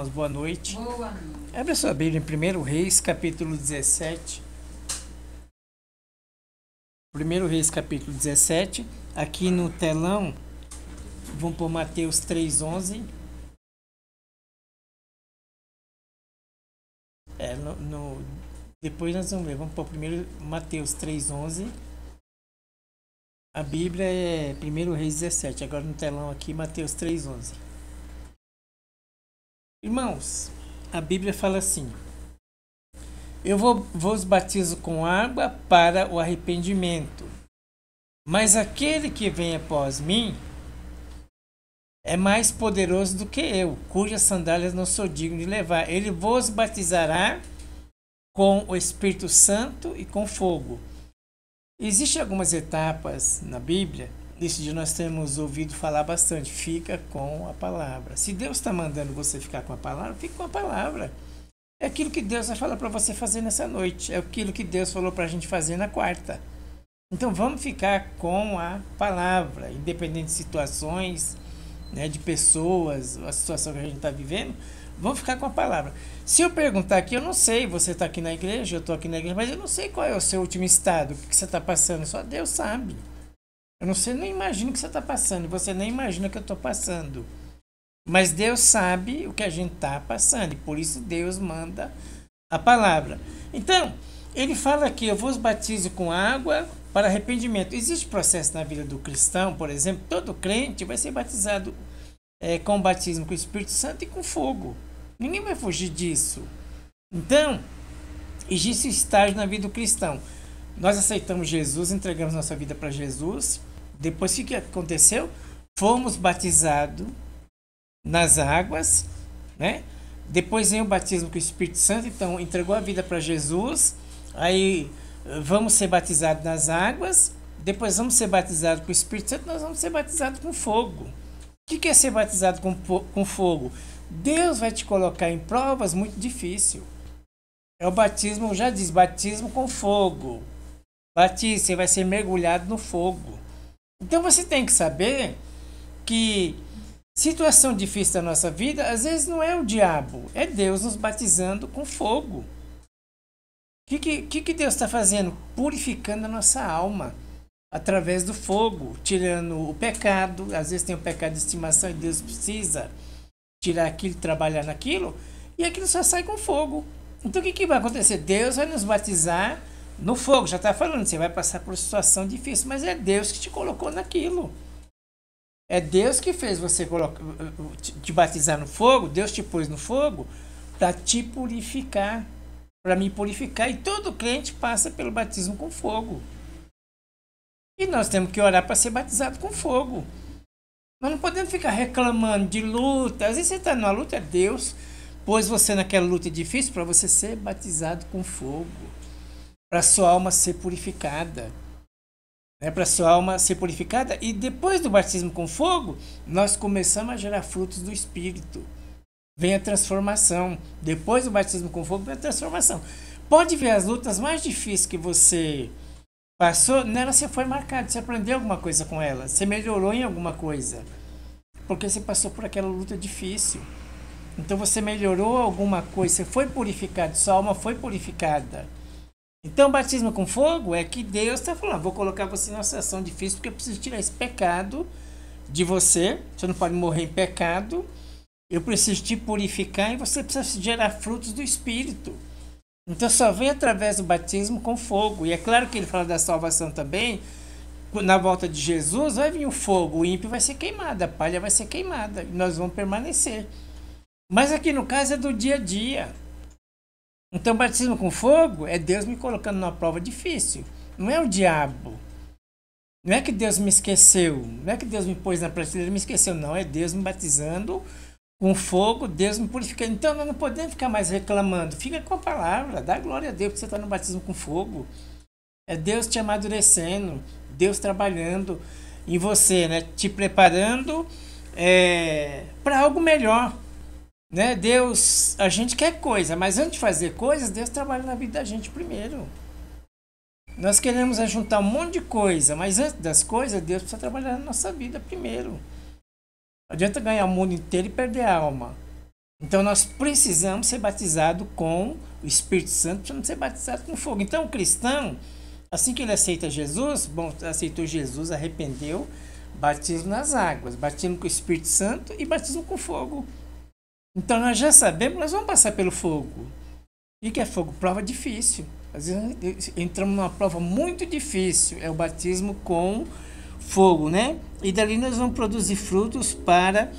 irmãos, boa noite. Boa noite. Abra sua Bíblia em 1 Reis, capítulo 17. 1 Reis, capítulo 17. Aqui no telão, vamos pôr Mateus 3:11. Depois nós vamos ler. Vamos pôr primeiro Mateus 3:11. A Bíblia é 1 Reis 17. Agora no telão aqui, Mateus 3:11. Irmãos, a Bíblia fala assim: eu vos batizo com água para o arrependimento, mas aquele que vem após mim é mais poderoso do que eu, cujas sandálias não sou digno de levar. Ele vos batizará com o Espírito Santo e com fogo. Existem algumas etapas na Bíblia. Nesse dia nós temos ouvido falar bastante. Fica com a palavra. Se Deus está mandando você ficar com a palavra, fique com a palavra. É aquilo que Deus vai falar para você fazer nessa noite. É aquilo que Deus falou para a gente fazer na quarta. Então vamos ficar com a palavra. Independente de situações, né, de pessoas, a situação que a gente está vivendo, vamos ficar com a palavra. Se eu perguntar aqui, eu não sei. Você está aqui na igreja, eu estou aqui na igreja, mas eu não sei qual é o seu último estado. O que você está passando. Só Deus sabe. Eu não sei, nem imagino o que você está passando. Você nem imagina o que eu estou passando. Mas Deus sabe o que a gente está passando. E por isso Deus manda a palavra. Então, ele fala aqui: eu vos batizo com água para arrependimento. Existe processo na vida do cristão, por exemplo. Todo crente vai ser batizado com o batismo com o Espírito Santo e com fogo. Ninguém vai fugir disso. Então, existe estágio na vida do cristão. Nós aceitamos Jesus, entregamos nossa vida para Jesus. Depois, o que aconteceu? Fomos batizados nas águas, né? Depois vem o batismo com o Espírito Santo. Então, entregou a vida para Jesus. Aí, vamos ser batizados nas águas. Depois, vamos ser batizados com o Espírito Santo. Nós vamos ser batizados com fogo. O que é ser batizado com fogo? Deus vai te colocar em provas muito difíceis. É o batismo, já diz, batismo com fogo. Batismo, você vai ser mergulhado no fogo. Então você tem que saber que situação difícil da nossa vida, às vezes não é o diabo, é Deus nos batizando com fogo. O que Deus está fazendo? Purificando a nossa alma através do fogo, tirando o pecado. Às vezes tem o pecado de estimação e Deus precisa tirar aquilo, trabalhar naquilo, e aquilo só sai com fogo. Então o que vai acontecer? Deus vai nos batizar no fogo. Já está falando, você vai passar por uma situação difícil, mas é Deus que te colocou naquilo. É Deus que fez você te batizar no fogo. Deus te pôs no fogo para te purificar, para me purificar. E todo crente passa pelo batismo com fogo. E nós temos que orar para ser batizado com fogo. Nós não podemos ficar reclamando de luta. Às vezes você está numa luta, Deus pôs você naquela luta difícil para você ser batizado com fogo, para sua alma ser purificada, né? Para sua alma ser purificada. E depois do batismo com fogo, nós começamos a gerar frutos do Espírito. Vem a transformação. Depois do batismo com fogo, vem a transformação. Pode ver as lutas mais difíceis que você passou, nela você foi marcado, você aprendeu alguma coisa com ela, você melhorou em alguma coisa, porque você passou por aquela luta difícil. Então você melhorou alguma coisa, você foi purificado, sua alma foi purificada. Então o batismo com fogo é que Deus está falando: vou colocar você numa situação difícil porque eu preciso tirar esse pecado de você. Você não pode morrer em pecado. Eu preciso te purificar e você precisa gerar frutos do Espírito. Então só vem através do batismo com fogo. E é claro que ele fala da salvação também. Na volta de Jesus vai vir o fogo, o ímpio vai ser queimado, a palha vai ser queimada e nós vamos permanecer. Mas aqui no caso é do dia a dia. Então batismo com fogo é Deus me colocando numa prova difícil. Não é o diabo. Não é que Deus me esqueceu. Não é que Deus me pôs na prateleira e me esqueceu. Não, é Deus me batizando com fogo, Deus me purificando. Então nós não podemos ficar mais reclamando. Fica com a palavra, dá glória a Deus que você está no batismo com fogo. É Deus te amadurecendo, Deus trabalhando em você, né? Te preparando para algo melhor. Né? Deus, a gente quer coisa, mas antes de fazer coisas, Deus trabalha na vida da gente primeiro. Nós queremos juntar um monte de coisa, mas antes das coisas, Deus precisa trabalhar na nossa vida primeiro. Não adianta ganhar o mundo inteiro e perder a alma. Então nós precisamos ser batizados com o Espírito Santo, precisamos ser batizados com fogo. Então o cristão, assim que ele aceita Jesus, aceitou Jesus, arrependeu, batismo nas águas, batismo com o Espírito Santo e batismo com fogo. Então nós já sabemos, nós vamos passar pelo fogo. E o que é fogo? Prova difícil. Às vezes entramos numa prova muito difícil, é o batismo com fogo, né? E dali nós vamos produzir frutos para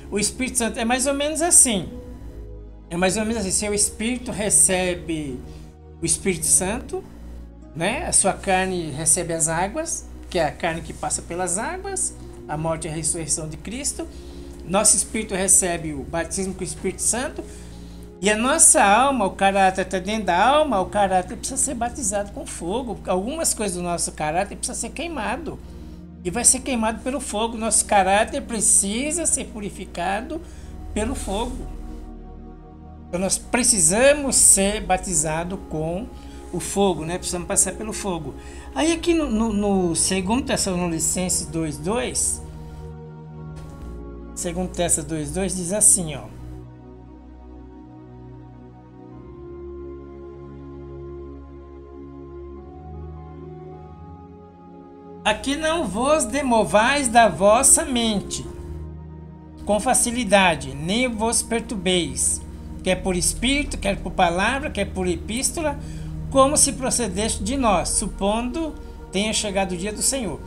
o Espírito Santo. É mais ou menos assim. Se o Espírito recebe o Espírito Santo, né? A sua carne recebe as águas, que é a carne que passa pelas águas, a morte e a ressurreição de Cristo. Nosso Espírito recebe o batismo com o Espírito Santo. E a nossa alma, o caráter está dentro da alma, o caráter precisa ser batizado com fogo. Algumas coisas do nosso caráter precisam ser queimado. E vai ser queimado pelo fogo. Nosso caráter precisa ser purificado pelo fogo. Então nós precisamos ser batizados com o fogo, né? Precisamos passar pelo fogo. Aí aqui no 2 Tessalonicenses 2:2, 2 Tessalonicenses 2:2 diz assim, ó. Aqui não vos demovais da vossa mente com facilidade, nem vos perturbeis, quer por espírito, quer por palavra, quer por epístola, como se procedeste de nós, supondo tenha chegado o dia do Senhor.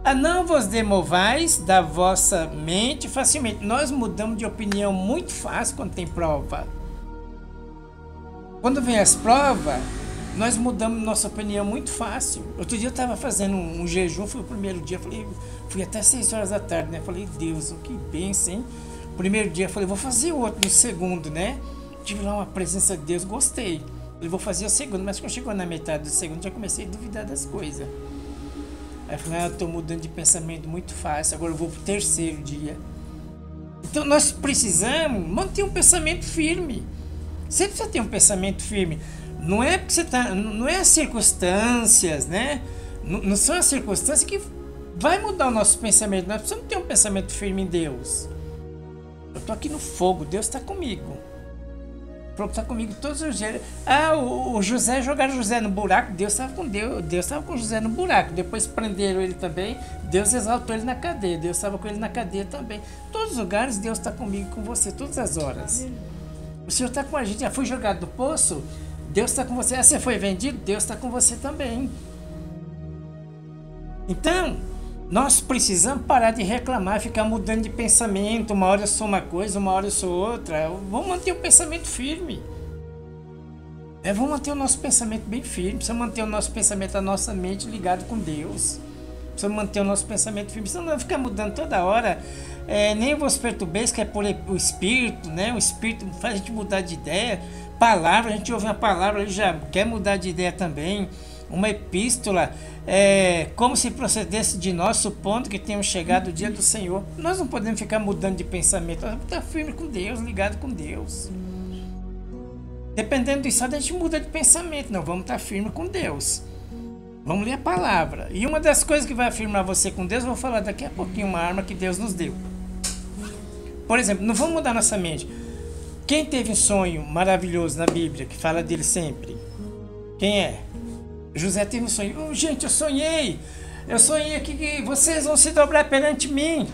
A não vos demovais da vossa mente facilmente. Nós mudamos de opinião muito fácil quando tem prova. Quando vem as provas, nós mudamos nossa opinião muito fácil. Outro dia eu estava fazendo um jejum, foi o primeiro dia, fui até 6 horas da tarde, né? Falei, Deus, que bênção, hein? Primeiro dia, falei, vou fazer outro no segundo, né? Tive lá uma presença de Deus, gostei. Falei, vou fazer o segundo, mas quando chegou na metade do segundo, já comecei a duvidar das coisas. Aí eu falei, eu estou mudando de pensamento muito fácil, agora eu vou pro terceiro dia. Então nós precisamos manter um pensamento firme. Você precisa ter um pensamento firme. Não é porque você tá, não é as circunstâncias, né? Não são as circunstâncias que vai mudar o nosso pensamento. Nós precisamos ter um pensamento firme em Deus. Eu tô aqui no fogo, Deus está comigo. O fogo está comigo todos os dias. O José, jogaram José no buraco, Deus estava com Deus estava com José no buraco. Depois prenderam ele também, Deus exaltou ele na cadeia. Deus estava com ele na cadeia também. Todos os lugares Deus está comigo e com você, todas as horas. O Senhor está com a gente. Já foi jogado no poço, Deus está com você. Você foi vendido, Deus está com você também. Então, nós precisamos parar de reclamar, ficar mudando de pensamento. Uma hora eu sou uma coisa, uma hora eu sou outra. Vamos manter o pensamento firme. Vamos manter o nosso pensamento bem firme. Precisamos manter o nosso pensamento, a nossa mente ligado com Deus. Precisamos manter o nosso pensamento firme. Precisamos não ficar mudando toda hora. Nem vos perturbeis, que é por o Espírito, né? O Espírito faz a gente mudar de ideia. Palavra, a gente ouve uma palavra, ele já quer mudar de ideia também. Uma epístola, como se procedesse de nós, supondo que tenhamos chegado o dia do Senhor. Nós não podemos ficar mudando de pensamento, nós vamos estar firme com Deus, ligado com Deus. Dependendo do estado, a gente muda de pensamento. Não, vamos estar firme com Deus. Vamos ler a palavra. E uma das coisas que vai afirmar você com Deus, eu vou falar daqui a pouquinho, uma arma que Deus nos deu. Por exemplo, não vamos mudar nossa mente. Quem teve um sonho maravilhoso na Bíblia, que fala dele sempre? Quem é? José teve um sonho. Gente, eu sonhei aqui que vocês vão se dobrar perante mim.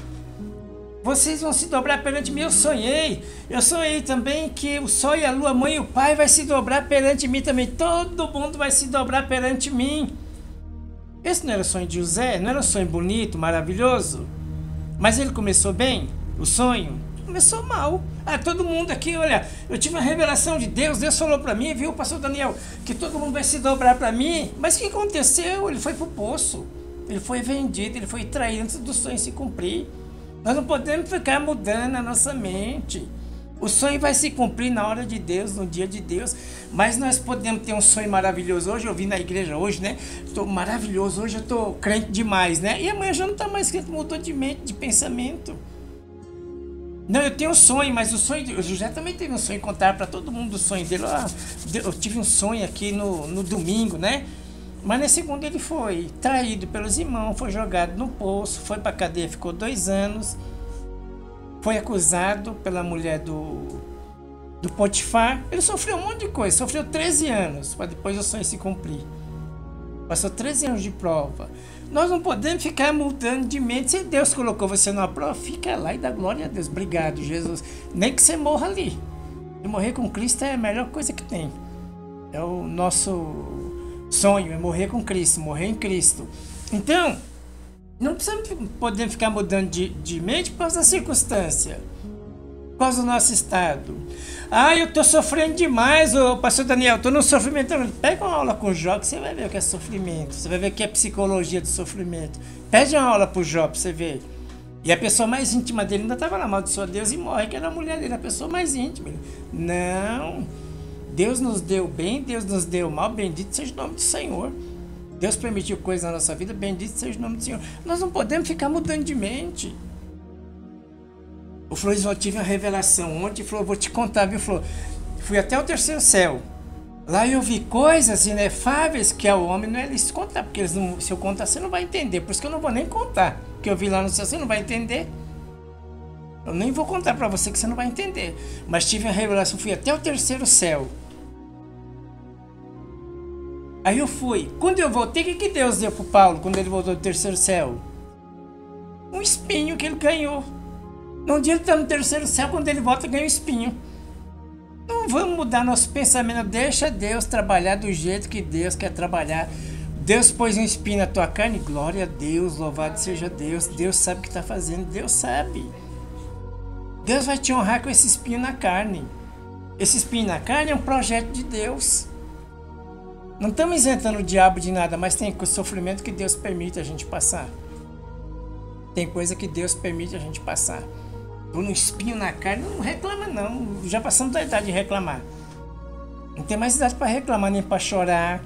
Vocês vão se dobrar perante mim. Eu sonhei também que o sol e a lua, a mãe e o pai vai se dobrar perante mim também. Todo mundo vai se dobrar perante mim. Esse não era o sonho de José? Não era um sonho bonito, maravilhoso? Mas ele começou bem? O sonho? Começou mal. Todo mundo aqui, olha, eu tive uma revelação de Deus, Deus falou para mim, viu, pastor Daniel, que todo mundo vai se dobrar para mim. Mas o que aconteceu? Ele foi pro poço, ele foi vendido, ele foi traído antes do sonho se cumprir. Nós não podemos ficar mudando a nossa mente. O sonho vai se cumprir na hora de Deus, no dia de Deus, mas nós podemos ter um sonho maravilhoso. Hoje eu vim na igreja hoje, né? Estou maravilhoso, hoje eu estou crente demais, né? E amanhã já não está mais crente, mudou de mente, de pensamento. Não, eu tenho um sonho, mas o sonho... O José também teve um sonho, contar para todo mundo o sonho dele. Eu tive um sonho aqui no domingo, né? Mas na segunda ele foi traído pelos irmãos, foi jogado no poço, foi para a cadeia, ficou 2 anos. Foi acusado pela mulher do Potifar. Ele sofreu um monte de coisa, sofreu 13 anos para depois o sonho se cumprir. Passou 13 anos de prova. Nós não podemos ficar mudando de mente. Se Deus colocou você numa prova, fica lá e dá glória a Deus. Obrigado, Jesus. Nem que você morra ali. E morrer com Cristo é a melhor coisa que tem. É o nosso sonho, é morrer com Cristo, morrer em Cristo. Então, não podemos ficar mudando de mente por causa da circunstância, por causa do nosso estado. Eu estou sofrendo demais, pastor Daniel, estou no sofrimento. Pega uma aula com o Jó, que você vai ver o que é sofrimento. Você vai ver o que é psicologia do sofrimento. Pede uma aula para o Jó, para você ver. E a pessoa mais íntima dele ainda estava lá, amaldiçoa Deus e morre, que era a mulher dele, a pessoa mais íntima. Não, Deus nos deu bem, Deus nos deu mal, bendito seja o nome do Senhor. Deus permitiu coisas na nossa vida, bendito seja o nome do Senhor. Nós não podemos ficar mudando de mente. O Flores, eu tive uma revelação ontem, falou, vou te contar, viu, Flor? Fui até o terceiro céu. Lá eu vi coisas inefáveis que ao homem não é lícito contar, porque eles não, se eu contar você não vai entender. Por isso que eu não vou nem contar. O que eu vi lá no céu você não vai entender. Eu nem vou contar para você que você não vai entender. Mas tive uma revelação, fui até o terceiro céu. Aí eu fui. Quando eu voltei, o que Deus deu para Paulo quando ele voltou do terceiro céu? Um espinho que ele ganhou. Num dia ele está no terceiro céu, quando ele volta, ganha um espinho. Não vamos mudar nosso pensamento. Deixa Deus trabalhar do jeito que Deus quer trabalhar. Deus pôs um espinho na tua carne. Glória a Deus, louvado seja Deus. Deus sabe o que está fazendo. Deus sabe. Deus vai te honrar com esse espinho na carne. Esse espinho na carne é um projeto de Deus. Não estamos isentando o diabo de nada, mas tem sofrimento que Deus permite a gente passar. Tem coisa que Deus permite a gente passar. Tô no espinho na carne, não reclama não. Já passamos da idade de reclamar. Não tem mais idade para reclamar, nem para chorar.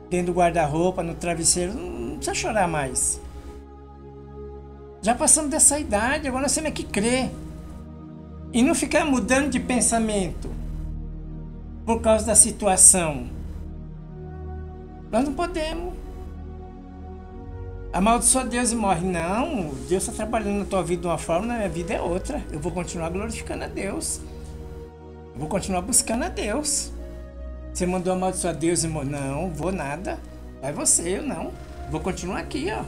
Dentro do guarda-roupa, no travesseiro, não precisa chorar mais. Já passamos dessa idade, agora nós temos que crer. E não ficar mudando de pensamento por causa da situação. Nós não podemos. Amaldiçoa Deus e morre. Não, Deus está trabalhando na tua vida de uma forma, na minha vida é outra. Eu vou continuar glorificando a Deus. Eu vou continuar buscando a Deus. Você mandou amaldiçoar Deus e morre. Não, vou nada. Vai você, eu não. Vou continuar aqui, ó.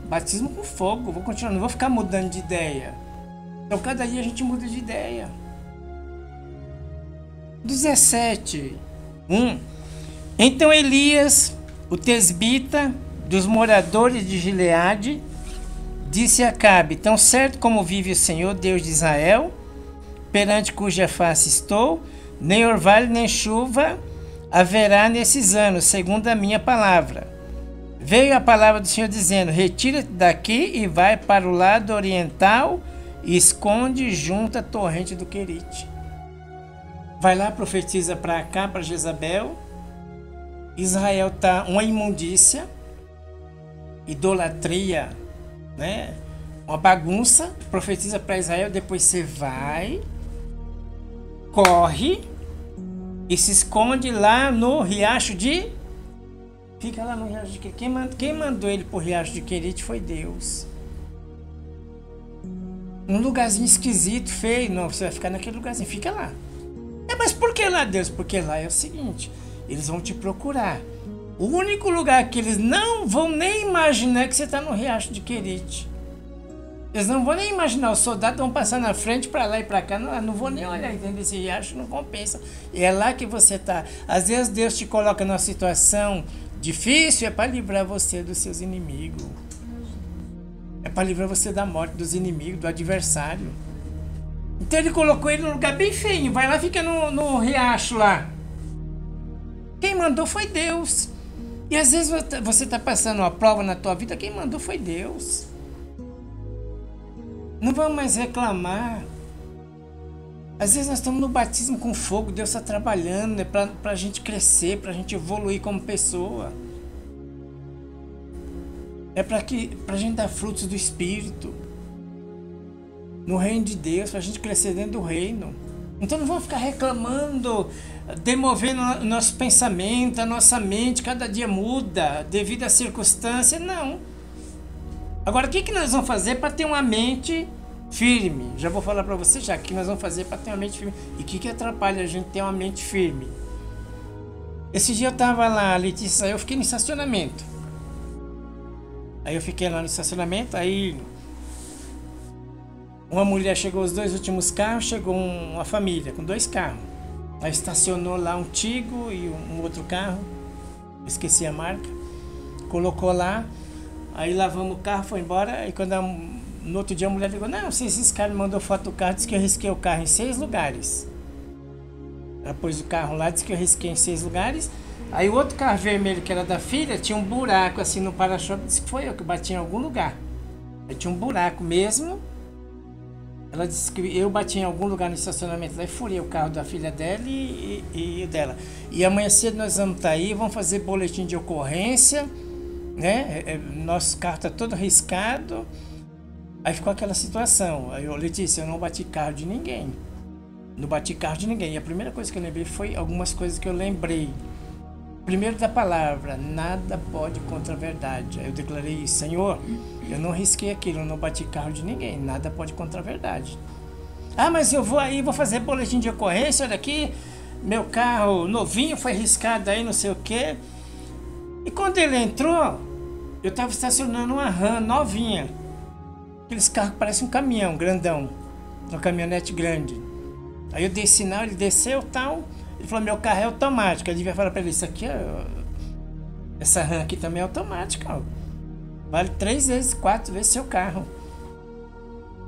Batismo com fogo. Vou continuar, não vou ficar mudando de ideia. Então cada dia a gente muda de ideia. 17. Então Elias, o tesbita, dos moradores de Gileade, disse a Acabe: tão certo como vive o Senhor, Deus de Israel, perante cuja face estou, nem orvalho nem chuva haverá nesses anos, segundo a minha palavra. Veio a palavra do Senhor dizendo: retira-te daqui e vai para o lado oriental e esconde junto à torrente do Querite. Vai lá, profetiza para cá, para Jezabel. Israel está uma imundícia, idolatria, né? Uma bagunça. Profetiza para Israel, depois você vai, corre e se esconde lá no riacho de... Fica lá no riacho de Querite. Quem mandou ele para o riacho de Querite foi Deus. Um lugarzinho esquisito, feio. Não, você vai ficar naquele lugarzinho, fica lá. Mas por que lá, Deus? Porque lá é o seguinte, eles vão te procurar. O único lugar que eles não vão nem imaginar é que você está no riacho de Querite. Eles não vão nem imaginar, os soldados vão passar na frente para lá e para cá, não vou nem olhar, entendeu? Esse riacho não compensa. E é lá que você está. Às vezes Deus te coloca numa situação difícil, é para livrar você dos seus inimigos. É para livrar você da morte dos inimigos, do adversário. Então ele colocou ele num lugar bem feio. Vai lá, fica no riacho lá. Quem mandou foi Deus. E às vezes você está passando uma prova na tua vida, quem mandou foi Deus. Não vamos mais reclamar. Às vezes nós estamos no batismo com fogo, Deus está trabalhando, né, para a gente crescer, para a gente evoluir como pessoa. É para a gente dar frutos do Espírito. No reino de Deus, para a gente crescer dentro do reino. Então não vamos ficar reclamando, demovendo o nosso pensamento, a nossa mente, cada dia muda devido à circunstância, não. Agora, o que nós vamos fazer para ter uma mente firme. Já vou falar para você já que nós vamos fazer para ter uma mente firme. E o que atrapalha a gente ter uma mente firme? Esse dia eu tava lá, a Letícia, eu fiquei no estacionamento. Aí eu fiquei lá no estacionamento, aí uma mulher chegou, os dois últimos carros, chegou uma família com 2 carros. Aí estacionou lá um Tigo e um outro carro, esqueci a marca, colocou lá, aí lavamos o carro, foi embora, aí quando no outro dia a mulher ligou, não, se esses caras me mandou foto do carro, disse que eu risquei o carro em 6 lugares. Ela pôs o carro lá, disse que eu risquei em 6 lugares. Aí o outro carro vermelho, que era da filha, tinha um buraco assim no para-choque, disse que foi eu que bati em algum lugar. Aí tinha um buraco mesmo. Ela disse que eu bati em algum lugar no estacionamento lá e furei o carro da filha dela e dela. E amanhã cedo nós vamos estar aí, vamos fazer boletim de ocorrência, né? Nosso carro está todo riscado. Aí ficou aquela situação. Aí eu, Letícia, eu não bati carro de ninguém. Não bati carro de ninguém. E a primeira coisa que eu lembrei foi algumas coisas que eu lembrei. Primeiro da palavra, nada pode contra a verdade. Aí eu declarei, Senhor, eu não risquei aquilo, eu não bati carro de ninguém, nada pode contra a verdade. Ah, mas eu vou aí, vou fazer boletim de ocorrência, olha aqui, meu carro novinho foi riscado aí, não sei o quê. E quando ele entrou, eu estava estacionando uma RAM novinha. Aqueles carros que parecem um caminhão grandão, uma caminhonete grande. Aí eu dei sinal, ele desceu e tal. Ele falou, meu carro é automático. Eu devia falar pra ele, isso aqui, essa RAM aqui também é automática. Ó. Vale 3 vezes, 4 vezes seu carro.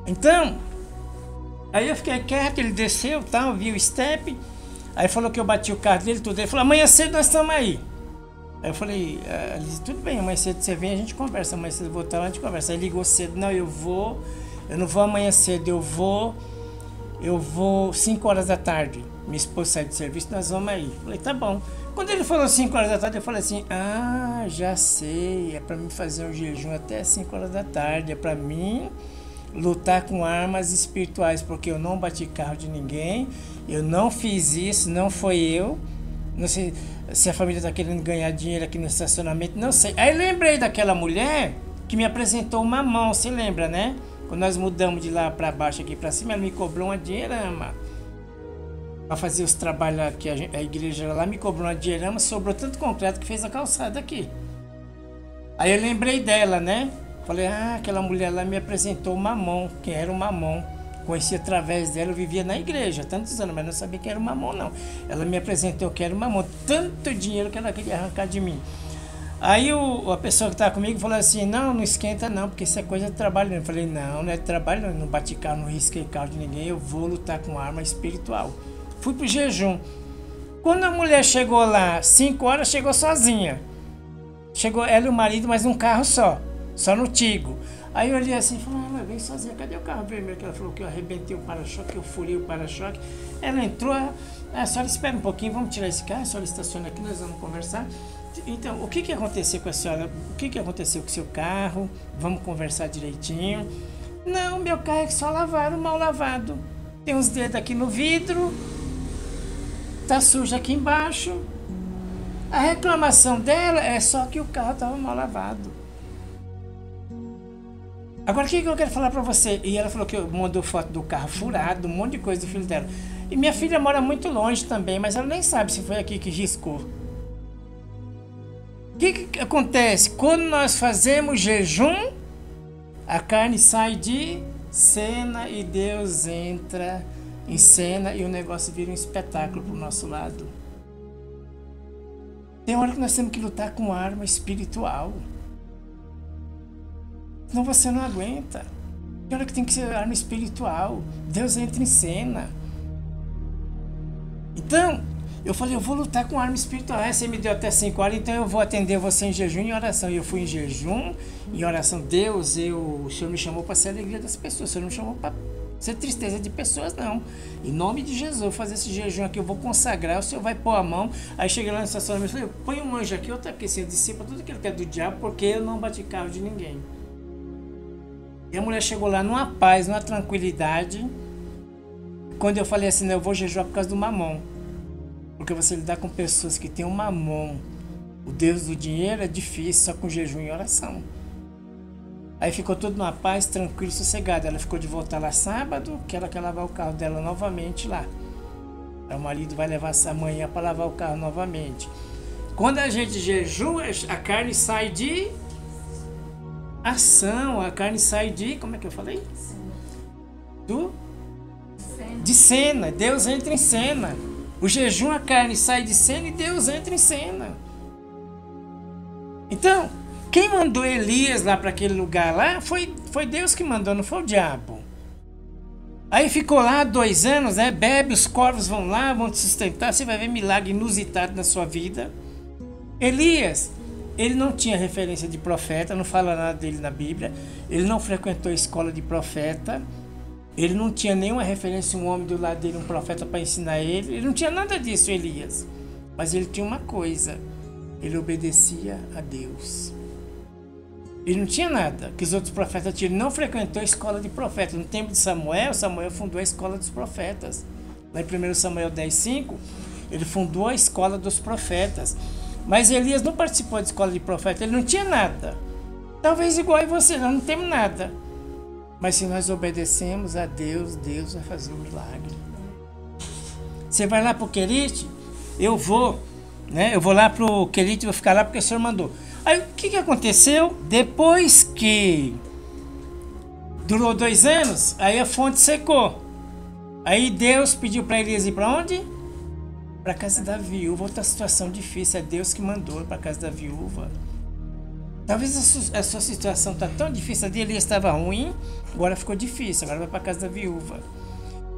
Então, aí eu fiquei quieto, ele desceu, tal, viu o step. Aí falou que eu bati o carro dele, tudo. Ele falou, amanhã cedo nós estamos aí. Aí eu falei, ele disse, tudo bem, amanhã cedo você vem, a gente conversa. Amanhã cedo eu vou estar lá, a gente conversa. Aí ligou cedo, não, eu não vou amanhã cedo, eu vou 5 horas da tarde. Minha esposa sai do serviço, nós vamos aí. Falei, tá bom. Quando ele falou 5 horas da tarde, eu falei assim, já sei, é pra mim fazer um jejum até 5 horas da tarde, é pra mim lutar com armas espirituais, porque eu não bati carro de ninguém, eu não fiz isso, não foi eu. Não sei se a família tá querendo ganhar dinheiro aqui no estacionamento, não sei. Aí lembrei daquela mulher que me apresentou uma mão, você lembra, né? Quando nós mudamos de lá pra baixo aqui pra cima, ela me cobrou uma dinheirama. Para fazer os trabalhos aqui, a igreja lá me cobrou uma dinheirama, sobrou tanto concreto que fez a calçada aqui. Aí eu lembrei dela, né? Falei, aquela mulher lá me apresentou o Mamon, que era o Mamon. Conheci através dela, eu vivia na igreja tantos anos, mas não sabia que era o Mamon, não. Ela me apresentou que era o Mamon, tanto dinheiro que ela queria arrancar de mim. Aí a pessoa que estava comigo falou assim, não esquenta não, porque isso é coisa de trabalho. Eu falei, não é de trabalho, não bati carro, não risquei carro de ninguém, eu vou lutar com arma espiritual. Fui pro jejum. Quando a mulher chegou lá, 5 horas, chegou sozinha. Chegou ela e o marido, mas num carro só no Tigo. Aí eu olhei assim e falei, ela veio sozinha, cadê o carro vermelho? Que ela falou que eu arrebentei o para-choque, eu furei o para-choque. Ela entrou, a senhora espera um pouquinho, vamos tirar esse carro, a senhora estaciona aqui, nós vamos conversar. Então, o que aconteceu com a senhora? O que aconteceu com o seu carro? Vamos conversar direitinho. Não, meu carro é só lavaram, mal lavado. Tem uns dedos aqui no vidro. Tá sujo aqui embaixo. A reclamação dela é só que o carro estava mal lavado. Agora o que eu quero falar pra você? E ela falou que eu mandou foto do carro furado, um monte de coisa do filho dela. E minha filha mora muito longe também, mas ela nem sabe se foi aqui que riscou. O que acontece? Quando nós fazemos jejum, a carne sai de cena e Deus entra em cena e o negócio vira um espetáculo pro nosso lado. Tem hora que nós temos que lutar com arma espiritual. Senão você não aguenta. Tem hora que tem que ser arma espiritual. Deus entra em cena. Então, eu falei, eu vou lutar com arma espiritual. Você me deu até 5 horas, então eu vou atender você em jejum e oração. E eu fui em jejum, em oração. Deus, o Senhor me chamou para ser a alegria das pessoas. O Senhor não me chamou para ser tristeza de pessoas, não. Em nome de Jesus, eu vou fazer esse jejum aqui, eu vou consagrar, o Senhor vai pôr a mão. Aí cheguei lá no estacionamento e falei, põe um anjo aqui, outra aqui, Senhor, dissipa tudo aquilo que é do diabo, porque eu não bati carro de ninguém. E a mulher chegou lá numa paz, numa tranquilidade. Quando eu falei assim, eu vou jejuar por causa do mamão. Porque você lidar com pessoas que têm um mamão, o Deus do dinheiro, é difícil, só com jejum e oração. Aí ficou tudo numa paz, tranquilo, sossegado. Ela ficou de voltar lá sábado, que ela quer lavar o carro dela novamente lá. Aí o marido vai levar essa manhã para lavar o carro novamente. Quando a gente jejua, a carne sai de ação, a carne sai de, como é que eu falei? De cena. Deus entra em cena. O jejum, a carne sai de cena e Deus entra em cena. Então, quem mandou Elias lá para aquele lugar lá foi Deus que mandou, não foi o diabo. Aí ficou lá 2 anos, né? Bebe, os corvos vão lá, vão te sustentar, você vai ver milagre inusitado na sua vida. Elias, ele não tinha referência de profeta, não fala nada dele na Bíblia, ele não frequentou a escola de profeta, ele não tinha nenhuma referência, um homem do lado dele, um profeta para ensinar ele não tinha nada disso, Elias. Mas ele tinha uma coisa, ele obedecia a Deus. Ele não tinha nada que os outros profetas tinham. Ele não frequentou a escola de profeta. No tempo de Samuel, Samuel fundou a escola dos profetas. Lá em 1 Samuel 10:5, ele fundou a escola dos profetas. Mas Elias não participou da escola de profeta, ele não tinha nada. Talvez igual a você, nós não temos nada. Mas se nós obedecemos a Deus, Deus vai fazer um milagre. Você vai lá para o Querite, eu vou lá para o Querite, vou ficar lá porque o Senhor mandou. Aí o que aconteceu? Depois que durou 2 anos, aí a fonte secou. Aí Deus pediu para Elias ir para onde? Para a casa da viúva. Outra situação difícil, é Deus que mandou para a casa da viúva. Talvez a sua situação está tão difícil, a de Elias estava ruim, agora ficou difícil, agora vai para a casa da viúva.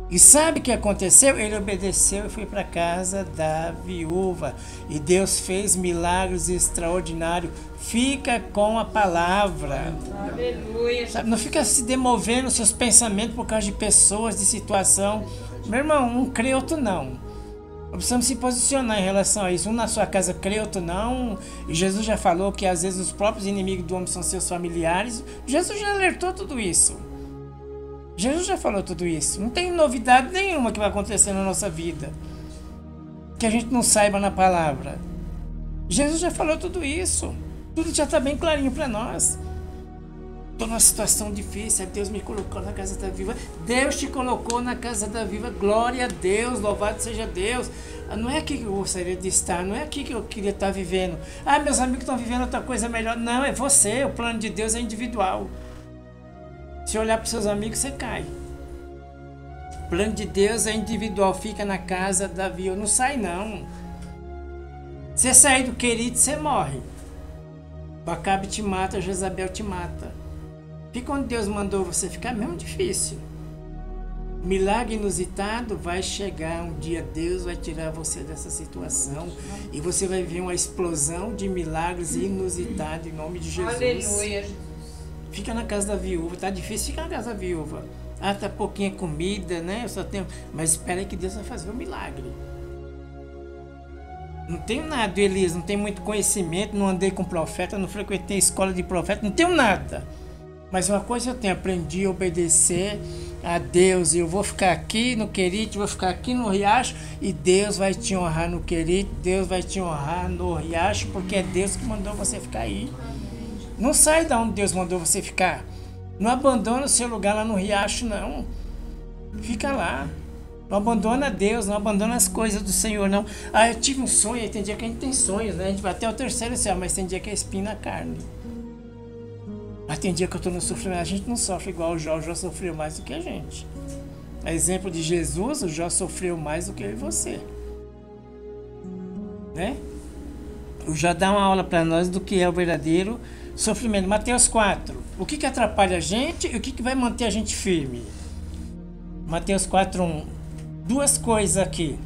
E sabe o que aconteceu? Ele obedeceu e foi para a casa da viúva. E Deus fez milagres extraordinários. Fica com a palavra. Aleluia. Sabe? Não fica se demovendo seus pensamentos por causa de pessoas, de situação. Meu irmão, um crê, outro não. Precisamos se posicionar em relação a isso. Um na sua casa crê, outro não. E Jesus já falou que às vezes os próprios inimigos do homem são seus familiares. Jesus já alertou tudo isso. Jesus já falou tudo isso. Não tem novidade nenhuma que vai acontecer na nossa vida que a gente não saiba na palavra. Jesus já falou tudo isso. Tudo já está bem clarinho para nós. Estou numa situação difícil. Deus me colocou na casa da viúva. Deus te colocou na casa da viúva. Glória a Deus. Louvado seja Deus. Não é aqui que eu gostaria de estar. Não é aqui que eu queria estar vivendo. Meus amigos estão vivendo outra coisa melhor. Não, é você. O plano de Deus é individual. Se olhar para os seus amigos, você cai. O plano de Deus é individual, fica na casa da viúva. Não sai, não. Você sair do Querite, você morre. Acabe te mata, Jezabel te mata. Fica onde Deus mandou você ficar, mesmo difícil. Milagre inusitado vai chegar um dia. Deus vai tirar você dessa situação. E você vai ver uma explosão de milagres inusitados em nome de Jesus. Aleluia. Fica na casa da viúva, tá difícil, fica na casa da viúva. Tá pouquinha comida, né? Eu só tenho. Mas espera aí que Deus vai fazer um milagre. Não tenho nada, Elias, não tenho muito conhecimento, não andei com profeta, não frequentei escola de profeta, não tenho nada. Mas uma coisa eu tenho, aprendi a obedecer a Deus. E eu vou ficar aqui no Querite, vou ficar aqui no Riacho, e Deus vai te honrar no Querite, Deus vai te honrar no Riacho, porque é Deus que mandou você ficar aí. Não sai da onde Deus mandou você ficar. Não abandona o seu lugar lá no Riacho, não. Fica lá. Não abandona Deus, não abandona as coisas do Senhor, não. Eu tive um sonho, aí tem dia que a gente tem sonhos, né? A gente vai até o 3º céu, mas tem dia que é espinho na carne. Mas tem dia que eu estou no sofrimento. A gente não sofre igual o Jó sofreu mais do que a gente. A exemplo de Jesus, o Jó sofreu mais do que eu e você. Né? O Jó dá uma aula para nós do que é o verdadeiro sofrimento. Mateus 4. O que atrapalha a gente e o que vai manter a gente firme? Mateus 4:1. 2 coisas aqui.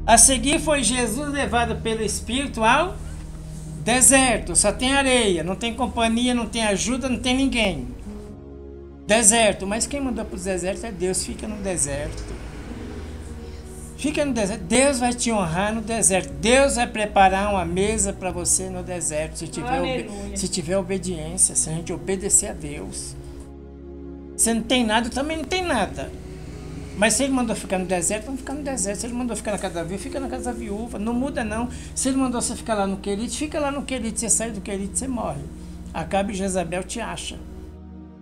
A seguir foi Jesus levado pelo Espírito ao deserto. Só tem areia, não tem companhia, não tem ajuda, não tem ninguém. Deserto. Mas quem mandou para o deserto é Deus. Fica no deserto. Fica no deserto. Deus vai te honrar no deserto. Deus vai preparar uma mesa para você no deserto. Se tiver obediência, se a gente obedecer a Deus. Você não tem nada, eu também não tem nada. Mas se Ele mandou ficar no deserto, vamos ficar no deserto. Se Ele mandou ficar na casa da viúva, fica na casa da viúva. Não muda, não. Se Ele mandou você ficar lá no Querite, fica lá no Querite. Você sai do Querite, você morre. Acabe Jezabel te acha.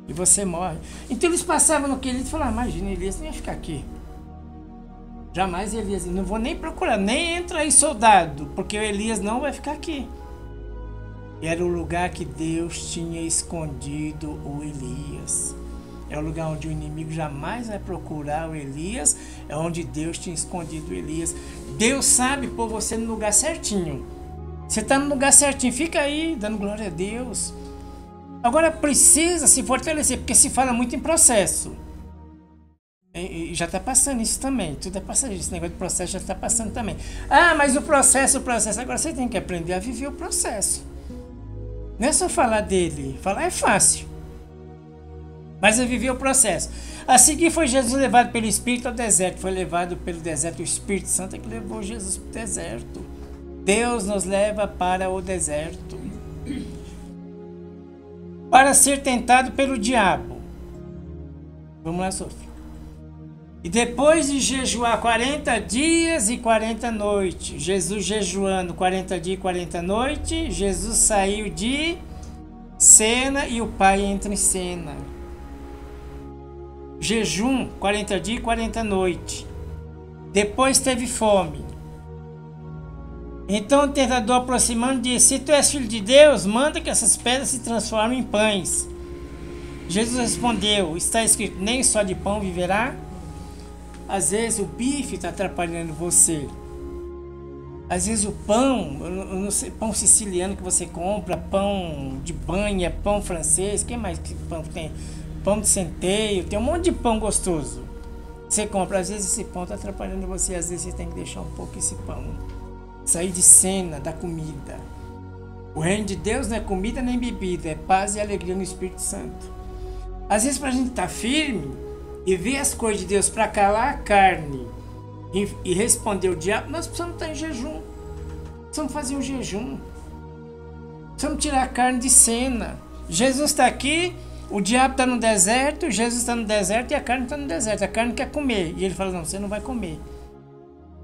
e você morre. Então eles passavam no querido e falavam, imagina, Elias não ia ficar aqui. Jamais Elias, não vou nem procurar, nem entra aí soldado, porque o Elias não vai ficar aqui. E era o lugar que Deus tinha escondido o Elias. É o lugar onde o inimigo jamais vai procurar o Elias, é onde Deus tinha escondido o Elias. Deus sabe pôr você no lugar certinho. Você está no lugar certinho, fica aí dando glória a Deus. Agora precisa se fortalecer, porque se fala muito em processo. E já está passando isso também, tudo é passagem, esse negócio de processo já está passando também. Ah, mas o processo, agora você tem que aprender a viver o processo. Não é só falar dele, falar é fácil, mas é viver o processo. A seguir foi Jesus levado pelo Espírito ao deserto, foi levado pelo deserto, o Espírito Santo é que levou Jesus para o deserto. Deus nos leva para o deserto para ser tentado pelo diabo. Vamos lá, Sofia. E depois de jejuar 40 dias e 40 noites, Jesus jejuando 40 dias e 40 noites, Jesus saiu de cena e o Pai entra em cena. Jejum 40 dias e 40 noites. Depois teve fome. Então o tentador aproximando disse, se tu és filho de Deus, manda que essas pedras se transformem em pães. Jesus respondeu, está escrito, nem só de pão viverá. Às vezes o bife está atrapalhando você. Às vezes o pão, eu não sei, pão siciliano que você compra, pão de banha, pão francês, que mais que pão tem? Pão de centeio, tem um monte de pão gostoso. Você compra, às vezes esse pão está atrapalhando você, às vezes você tem que deixar um pouco esse pão. Sair de cena da comida. O reino de Deus não é comida nem bebida, é paz e alegria no Espírito Santo. Às vezes para a gente estar firme e ver as coisas de Deus para calar a carne e responder o diabo, nós precisamos estar em jejum. Precisamos fazer um jejum. Precisamos tirar a carne de cena. Jesus está aqui, o diabo está no deserto, Jesus está no deserto e a carne está no deserto. A carne quer comer. E ele fala, não, você não vai comer.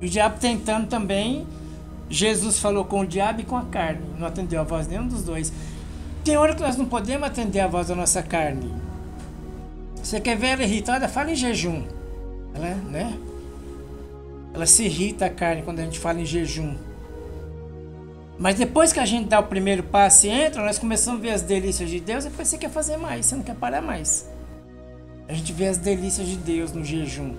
E o diabo tentando também. Jesus falou com o diabo e com a carne. Não atendeu a voz nenhum dos dois. Tem hora que nós não podemos atender a voz da nossa carne. Você quer ver ela irritada? Fala em jejum. Ela se irrita a carne quando a gente fala em jejum. Mas depois que a gente dá o primeiro passo e entra, nós começamos a ver as delícias de Deus, depois você quer fazer mais, você não quer parar mais. A gente vê as delícias de Deus no jejum.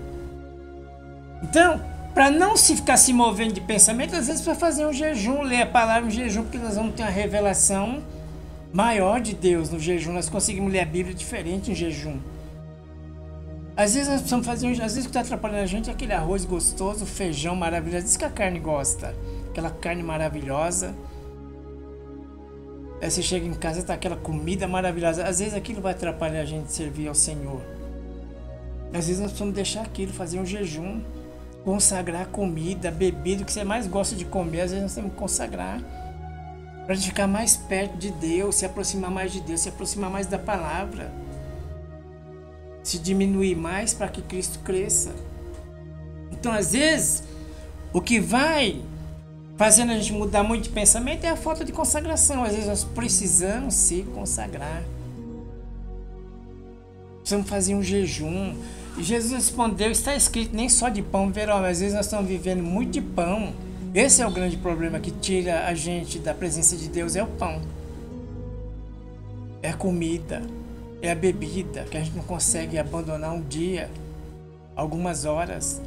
Então, para não ficar se movendo de pensamento, às vezes para fazer um jejum, ler a palavra em jejum, porque nós vamos ter uma revelação maior de Deus no jejum. Nós conseguimos ler a Bíblia diferente em jejum. Às vezes nós precisamos fazer às vezes o que está atrapalhando a gente é aquele arroz gostoso, feijão maravilhoso, diz que a carne gosta, aquela carne maravilhosa. Aí você chega em casa e tá aquela comida maravilhosa. Às vezes aquilo vai atrapalhar a gente servir ao Senhor. Às vezes nós precisamos deixar aquilo, fazer um jejum, consagrar comida, bebida, o que você mais gosta de comer, às vezes nós temos que consagrar para a gente ficar mais perto de Deus, se aproximar mais de Deus, se aproximar mais da palavra, se diminuir mais para que Cristo cresça. Então às vezes o que vai fazendo a gente mudar muito de pensamento é a falta de consagração. Às vezes nós precisamos se consagrar, precisamos fazer um jejum. E Jesus respondeu, está escrito, nem só de pão viverá. Às vezes nós estamos vivendo muito de pão. Esse é o grande problema que tira a gente da presença de Deus, é o pão. É a comida, é a bebida, que a gente não consegue abandonar um dia, algumas horas.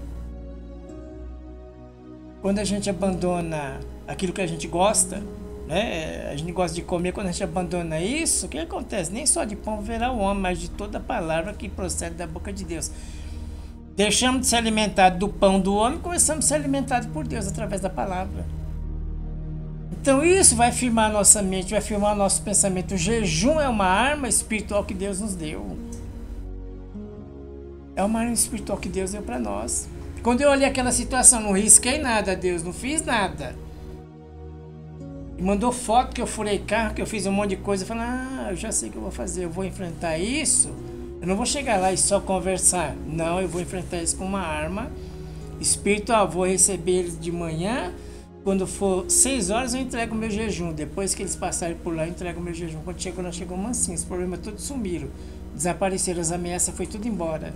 Quando a gente abandona aquilo que a gente gosta, né? A gente gosta de comer, quando a gente abandona isso, o que acontece? Nem só de pão viverá o homem, mas de toda palavra que procede da boca de Deus. Deixamos de ser alimentados do pão do homem e começamos a ser alimentados por Deus através da palavra. Então isso vai firmar a nossa mente, vai firmar o nosso pensamento. O jejum é uma arma espiritual que Deus nos deu. É uma arma espiritual que Deus deu para nós. Quando eu olhei aquela situação, não risquei nada, Deus, não fiz nada. E mandou foto que eu furei carro, que eu fiz um monte de coisa. Eu falei, eu já sei o que eu vou fazer, eu vou enfrentar isso. Eu não vou chegar lá e só conversar. Não, eu vou enfrentar isso com uma arma espiritual. Vou receber eles de manhã. Quando for 6 horas eu entrego o meu jejum. Depois que eles passarem por lá eu entrego o meu jejum. Quando chegou, nós chegamos mansinhos. Os problemas todos sumiram. Desapareceram as ameaças, foi tudo embora.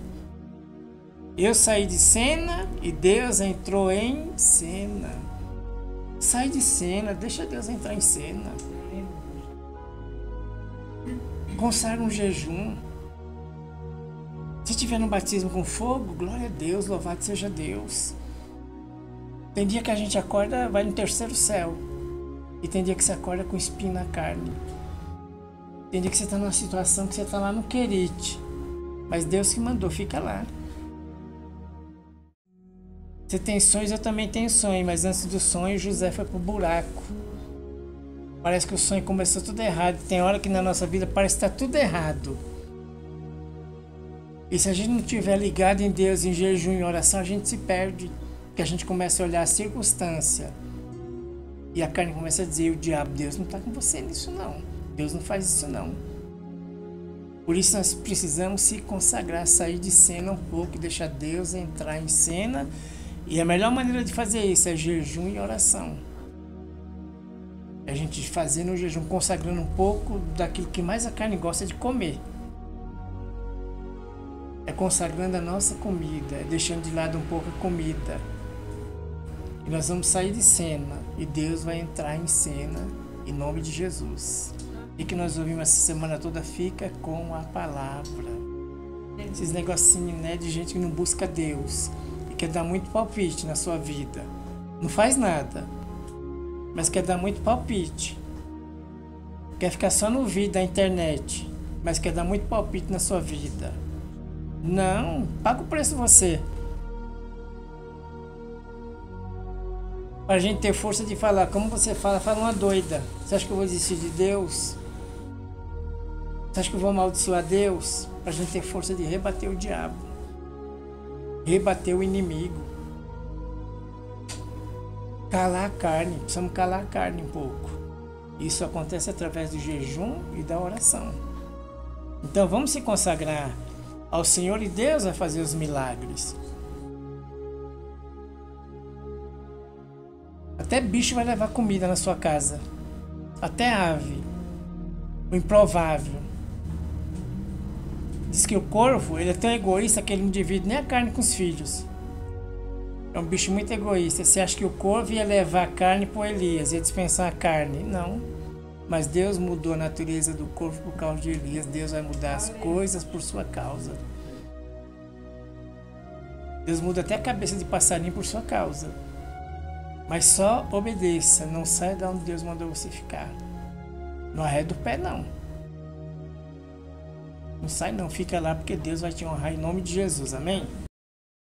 Eu saí de cena e Deus entrou em cena. Sai de cena, deixa Deus entrar em cena. Consagra um jejum. Se tiver no batismo com fogo, glória a Deus, louvado seja Deus. Tem dia que a gente acorda, vai no terceiro céu. E tem dia que você acorda com espinho na carne. Tem dia que você está numa situação que você está lá no querite. Mas Deus que mandou, fica lá. Você tem sonhos, eu também tenho sonho. Mas antes do sonho, José foi pro buraco. Parece que o sonho começou tudo errado. Tem hora que na nossa vida parece que está tudo errado. E se a gente não estiver ligado em Deus, em jejum, em oração, a gente se perde. Porque a gente começa a olhar a circunstância. E a carne começa a dizer, o diabo, Deus não está com você nisso não. Deus não faz isso não. Por isso nós precisamos se consagrar, sair de cena um pouco, deixar Deus entrar em cena. E a melhor maneira de fazer isso é jejum e oração. É a gente fazendo o jejum, consagrando um pouco daquilo que mais a carne gosta de comer. É consagrando a nossa comida, é deixando de lado um pouco a comida. E nós vamos sair de cena e Deus vai entrar em cena em nome de Jesus. E que nós ouvimos essa semana toda fica com a palavra. Esses negocinhos, né, de gente que não busca Deus e quer dar muito palpite na sua vida. Não faz nada, mas quer dar muito palpite. Quer ficar só no vídeo da internet, mas quer dar muito palpite na sua vida. Não, paga o preço você. Para a gente ter força de falar, como você fala, fala uma doida. Você acha que eu vou desistir de Deus? Você acha que eu vou amaldiçoar Deus? Para a gente ter força de rebater o diabo. Rebater o inimigo. Calar a carne. Precisamos calar a carne um pouco. Isso acontece através do jejum e da oração. Então vamos se consagrar ao Senhor e Deus vai fazer os milagres. Até bicho vai levar comida na sua casa. Até ave. O improvável. Diz que o corvo, ele é tão egoísta que ele não divide nem a carne com os filhos. É um bicho muito egoísta. Você acha que o corvo ia levar a carne para Elias, ia dispensar a carne? Não. Mas Deus mudou a natureza do corvo por causa de Elias. Deus vai mudar as coisas por sua causa. Deus muda até a cabeça de passarinho por sua causa. Mas só obedeça, não saia de onde Deus mandou você ficar. Não arreda o pé não. Não sai não, fica lá porque Deus vai te honrar em nome de Jesus, amém?